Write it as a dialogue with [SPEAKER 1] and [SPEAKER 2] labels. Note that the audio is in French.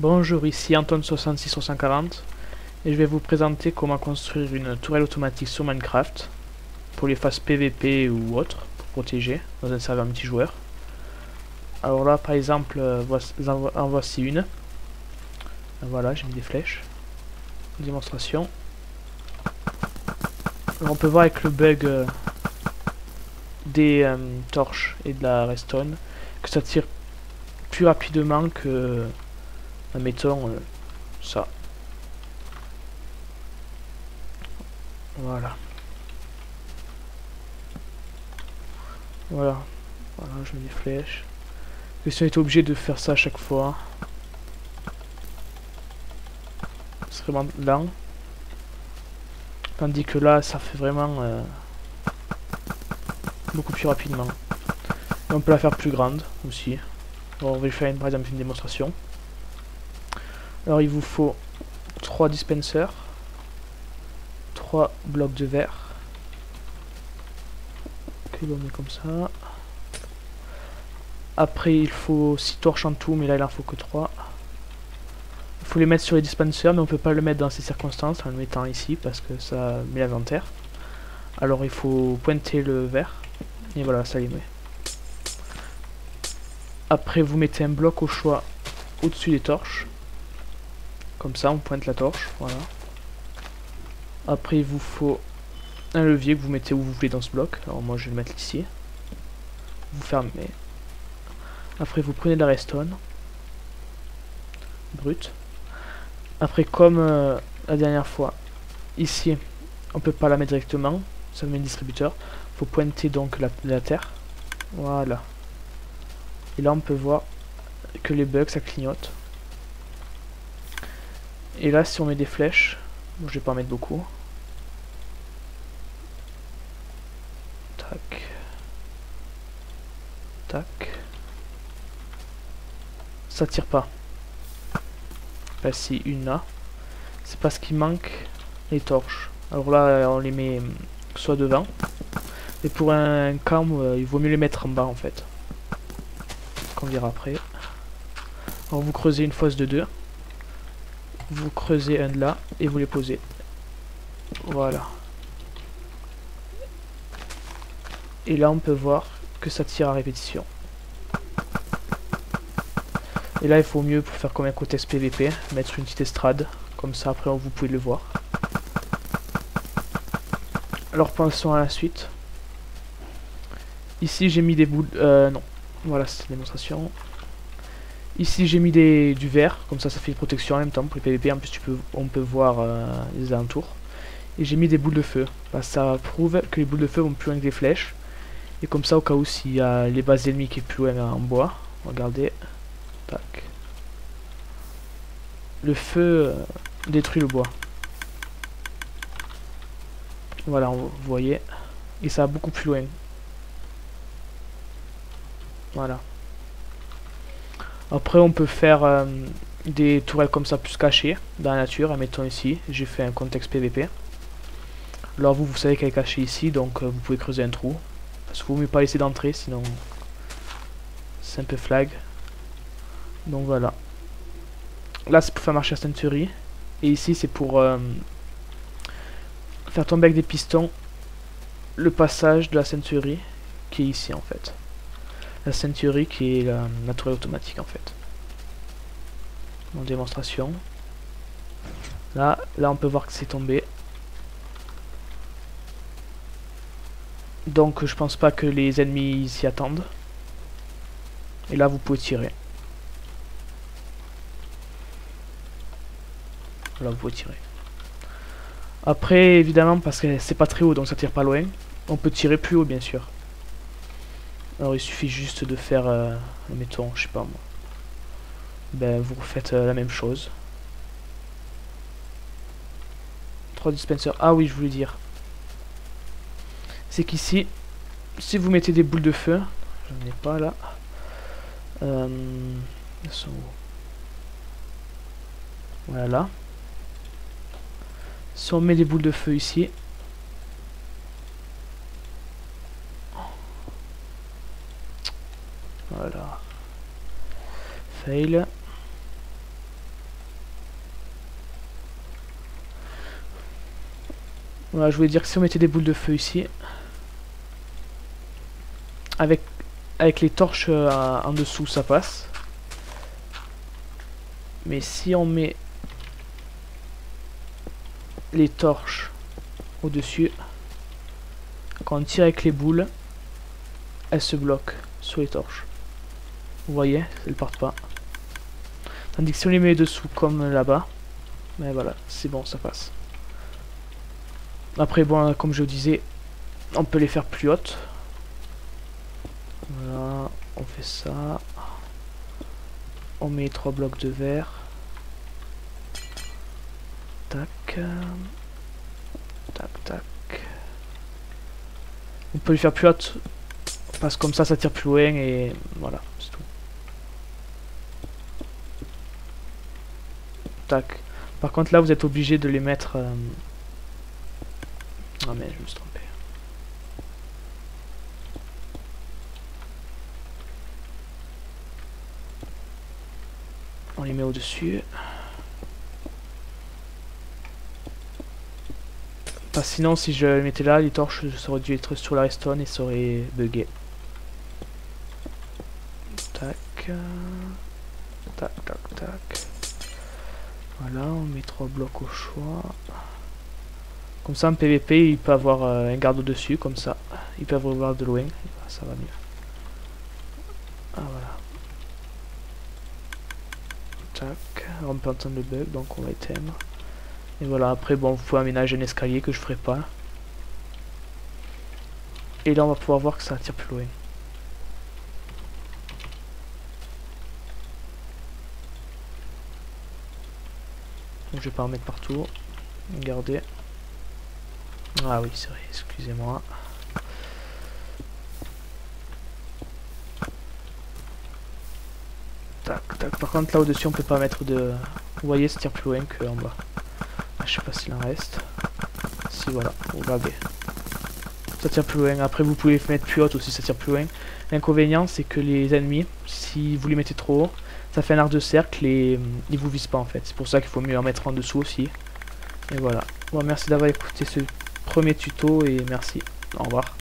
[SPEAKER 1] Bonjour, ici Anton66 et je vais vous présenter comment construire une tourelle automatique sur Minecraft pour les phases PVP ou autres, pour protéger dans un serveur multijoueur. Alors là par exemple, en voici une. Voilà, j'ai mis des flèches. Démonstration. Alors on peut voir avec le bug des torches et de la redstone que ça tire plus rapidement que, admettons, ça. Voilà. Voilà, je mets des flèches. Et si on était obligé de faire ça à chaque fois, c'est vraiment lent. Tandis que là, ça fait vraiment beaucoup plus rapidement. Et on peut la faire plus grande aussi. Bon, on va faire par exemple une démonstration. Alors il vous faut 3 dispensers, 3 blocs de verre. Ok, on met comme ça. Après il faut 6 torches en tout, mais là il en faut que 3. Il faut les mettre sur les dispensers, mais on peut pas le mettre dans ces circonstances en le mettant ici parce que ça met l'inventaire. Alors il faut pointer le verre, et voilà, ça les met. Après vous mettez un bloc au choix au-dessus des torches. Comme ça on pointe la torche, voilà. Après il vous faut un levier que vous mettez où vous voulez dans ce bloc. Alors moi je vais le mettre ici. Vous fermez. Après vous prenez de la redstone brute. Après comme la dernière fois, ici on peut pas la mettre directement, ça met le distributeur. Faut pointer donc la terre. Voilà. Et là on peut voir que les bugs ça clignote. Et là si on met des flèches, bon, je vais pas en mettre beaucoup. Tac. Tac. Ça tire pas. Là si une là. C'est parce qu'il manque les torches. Alors là on les met soit devant. Et pour un camp, il vaut mieux les mettre en bas en fait. Qu'on verra après. Alors vous creusez une fosse de 2. Vous creusez un de là et vous les posez. Voilà. Et là on peut voir que ça tire à répétition. Et là il faut mieux pour faire comme un contexte PVP, mettre une petite estrade. Comme ça après vous pouvez le voir. Alors pensons à la suite. Ici j'ai mis des boules... non. Voilà, c'est une démonstration. Ici j'ai mis du verre, comme ça fait une protection en même temps pour les PVP. En plus on peut voir les alentours. Et j'ai mis des boules de feu. Bah, ça prouve que les boules de feu vont plus loin que les flèches. Et comme ça au cas où s'il y a les bases ennemies qui est plus loin en bois. Regardez. Tac. Le feu détruit le bois. Voilà, vous voyez. Et ça va beaucoup plus loin. Voilà. Après on peut faire des tourelles comme ça plus cachées dans la nature. Admettons ici, j'ai fait un contexte PVP. Alors vous savez qu'elle est cachée ici, donc vous pouvez creuser un trou. Parce qu'il ne vaut mieux pas laisser d'entrée, sinon c'est un peu flag. Donc voilà. Là c'est pour faire marcher la ceinturie. Et ici c'est pour faire tomber avec des pistons le passage de la ceinturie qui est ici en fait. La ceinturie qui est la tourelle automatique en fait. En démonstration. Là on peut voir que c'est tombé. Donc je pense pas que les ennemis s'y attendent. Et là vous pouvez tirer. Là vous pouvez tirer. Après évidemment parce que c'est pas très haut donc ça tire pas loin. On peut tirer plus haut bien sûr. Alors il suffit juste de faire mettons je sais pas moi. Ben vous refaites la même chose. 3 dispensers. Ah oui je voulais dire. C'est qu'ici, si vous mettez des boules de feu, je n'en ai pas là. Elles sont où? Voilà. Si on met des boules de feu ici, voilà. Fail. Voilà, je voulais dire que si on mettait des boules de feu ici, avec les torches en dessous, ça passe. Mais si on met les torches au-dessus, quand on tire avec les boules, elles se bloquent sur les torches. Vous voyez, elles partent pas. Tandis que si on les met dessous comme là-bas, ben voilà, c'est bon, ça passe. Après, bon, comme je vous disais, on peut les faire plus hautes. Voilà, on fait ça. On met 3 blocs de verre. Tac. Tac, tac. On peut les faire plus hautes, parce que comme ça tire plus loin et voilà, c'est tout. Tac. Par contre là vous êtes obligé de les mettre... Ah mais je me suis trompé. On les met au-dessus. Parce que sinon si je les mettais là, les torches ça aurait dû être sur la redstone et ça aurait bugué. Tac. Tac, tac, tac. Voilà, on met 3 blocs au choix. Comme ça en PVP il peut avoir un garde au-dessus, comme ça. Il peut avoir de loin, ça va mieux. Ah voilà. Tac, on peut entendre le bug, donc on va éteindre. Et voilà, après bon, vous pouvez aménager un escalier que je ferai pas. Et là on va pouvoir voir que ça attire plus loin. Donc je vais pas en mettre partout. Regardez. Ah oui, c'est vrai, excusez-moi. Tac, tac. Par contre là au-dessus on peut pas mettre de... Vous voyez, ça tire plus loin qu'en bas. Ah, je sais pas s'il en reste. Si voilà, regardez. Ça tire plus loin. Après vous pouvez mettre plus haute aussi, ça tire plus loin. L'inconvénient c'est que les ennemis, si vous les mettez trop haut, ça fait un arc de cercle et ils vous visent pas en fait. C'est pour ça qu'il faut mieux en mettre en dessous aussi. Et voilà. Bon, merci d'avoir écouté ce premier tuto et merci. Au revoir.